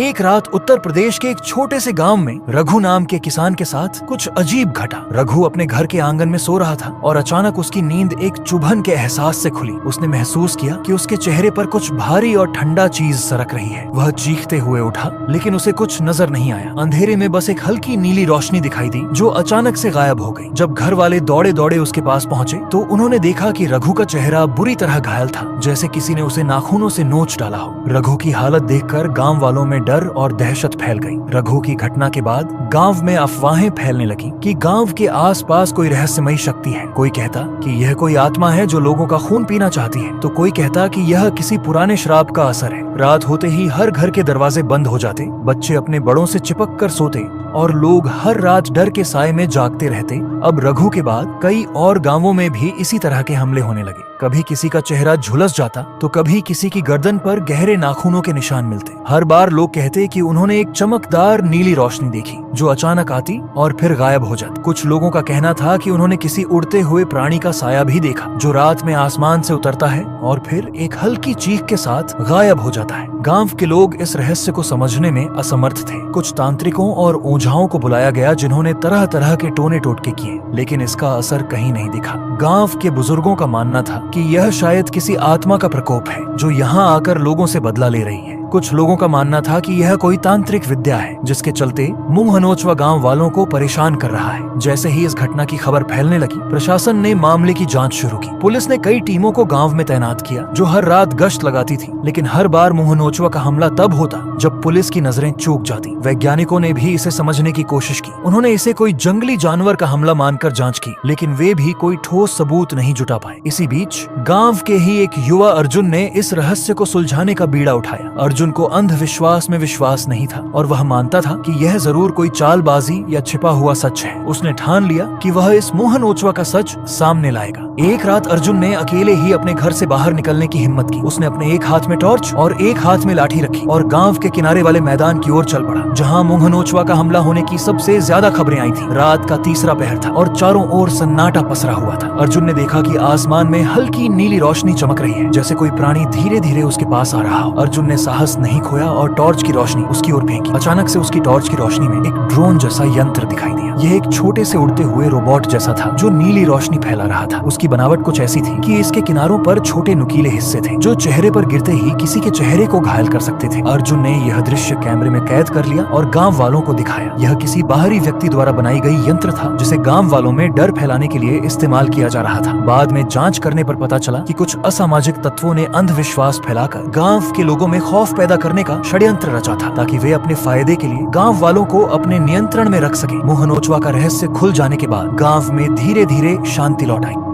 एक रात उत्तर प्रदेश के एक छोटे से गांव में रघु नाम के किसान के साथ कुछ अजीब घटा। रघु अपने घर के आंगन में सो रहा था और अचानक उसकी नींद एक चुभन के एहसास से खुली। उसने महसूस किया कि उसके चेहरे पर कुछ भारी और ठंडा चीज सरक रही है। वह चीखते हुए उठा, लेकिन उसे कुछ नजर नहीं आया। अंधेरे में बस एक हल्की नीली रोशनी दिखाई दी जो अचानक से गायब हो गई। जब घर वाले दौड़े दौड़े उसके पास पहुंचे तो उन्होंने देखा कि रघु का चेहरा बुरी तरह घायल था, जैसे किसी ने उसे नाखूनों से नोच डाला हो। रघु की हालत देखकर गांव वालों में डर और दहशत फैल गई। रघु की घटना के बाद गांव में अफवाहें फैलने लगी कि गांव के आसपास कोई रहस्यमयी शक्ति है। कोई कहता कि यह कोई आत्मा है जो लोगों का खून पीना चाहती है, तो कोई कहता कि यह किसी पुराने श्राप का असर है। रात होते ही हर घर के दरवाजे बंद हो जाते, बच्चे अपने बड़ों से चिपक कर सोते और लोग हर रात डर के साए में जागते रहते। अब रघु के बाद कई और गांवों में भी इसी तरह के हमले होने लगे। कभी किसी का चेहरा झुलस जाता तो कभी किसी की गर्दन पर गहरे नाखूनों के निशान मिलते। हर बार लोग कहते कि उन्होंने एक चमकदार नीली रोशनी देखी जो अचानक आती और फिर गायब हो जाती। कुछ लोगों का कहना था कि उन्होंने किसी उड़ते हुए प्राणी का साया भी देखा जो रात में आसमान से उतरता है और फिर एक हल्की चीख के साथ गायब हो जाता है। गांव के लोग इस रहस्य को समझने में असमर्थ थे। कुछ तांत्रिकों और ओझाओं को बुलाया गया जिन्होंने तरह तरह के टोने टोटके किए, लेकिन इसका असर कहीं नहीं दिखा। गांव के बुजुर्गों का मानना था कि यह शायद किसी आत्मा का प्रकोप है जो यहाँ आकर लोगों से बदला ले रही है। कुछ लोगों का मानना था कि यह कोई तांत्रिक विद्या है जिसके चलते मुंहनोचवा गांव वालों को परेशान कर रहा है। जैसे ही इस घटना की खबर फैलने लगी, प्रशासन ने मामले की जांच शुरू की। पुलिस ने कई टीमों को गांव में तैनात किया जो हर रात गश्त लगाती थी, लेकिन हर बार मुंहनोचवा का हमला तब होता जब पुलिस की नजरें चूक जाती। वैज्ञानिकों ने भी इसे समझने की कोशिश की। उन्होंने इसे कोई जंगली जानवर का हमला मानकर जांच की, लेकिन वे भी कोई ठोस सबूत नहीं जुटा पाए। इसी बीच गांव के ही एक युवा अर्जुन ने इस रहस्य को सुलझाने का बीड़ा उठाया। अर्जुन को अंधविश्वास में विश्वास नहीं था और वह मानता था कि यह जरूर कोई चालबाजी या छिपा हुआ सच है। उसने ठान लिया कि वह इस मुंहनोचवा का सच सामने लाएगा। एक रात अर्जुन ने अकेले ही अपने घर से बाहर निकलने की हिम्मत की। उसने अपने एक हाथ में टॉर्च और एक हाथ में लाठी रखी और गांव के किनारे वाले मैदान की ओर चल पड़ा जहां मुंहनोचवा का हमला होने की सबसे ज्यादा खबरें आई थी। रात का तीसरा पहर था और चारों ओर सन्नाटा पसरा हुआ था। अर्जुन ने देखा कि आसमान में हल्की नीली रोशनी चमक रही है, जैसे कोई प्राणी धीरे धीरे उसके पास आ रहा हो। अर्जुन ने साहस नहीं खोया और टॉर्च की रोशनी उसकी ओर फेंकी। अचानक से उसकी टॉर्च की रोशनी में एक ड्रोन जैसा यंत्र दिखाई दिया। यह एक छोटे से उड़ते हुए रोबोट जैसा था जो नीली रोशनी फैला रहा था। उसकी बनावट कुछ ऐसी थी कि इसके किनारों पर छोटे नुकीले हिस्से थे जो चेहरे पर गिरते ही किसी के चेहरे को घायल कर सकते थे। अर्जुन ने यह दृश्य कैमरे में कैद कर लिया और गांव वालों को दिखाया। यह किसी बाहरी व्यक्ति द्वारा बनाई गई यंत्र था जिसे गांव वालों में डर फैलाने के लिए इस्तेमाल किया जा रहा था। बाद में जांच करने पर पता चला कि कुछ असामाजिक तत्वों ने अंधविश्वास फैलाकर गांव के लोगों में खौफ पैदा करने का षड्यंत्र रचा था ताकि वे अपने फायदे के लिए गांव वालों को अपने नियंत्रण में रख सके। मुंहनोचवा का रहस्य खुल जाने के बाद गांव में धीरे धीरे शांति लौट आई।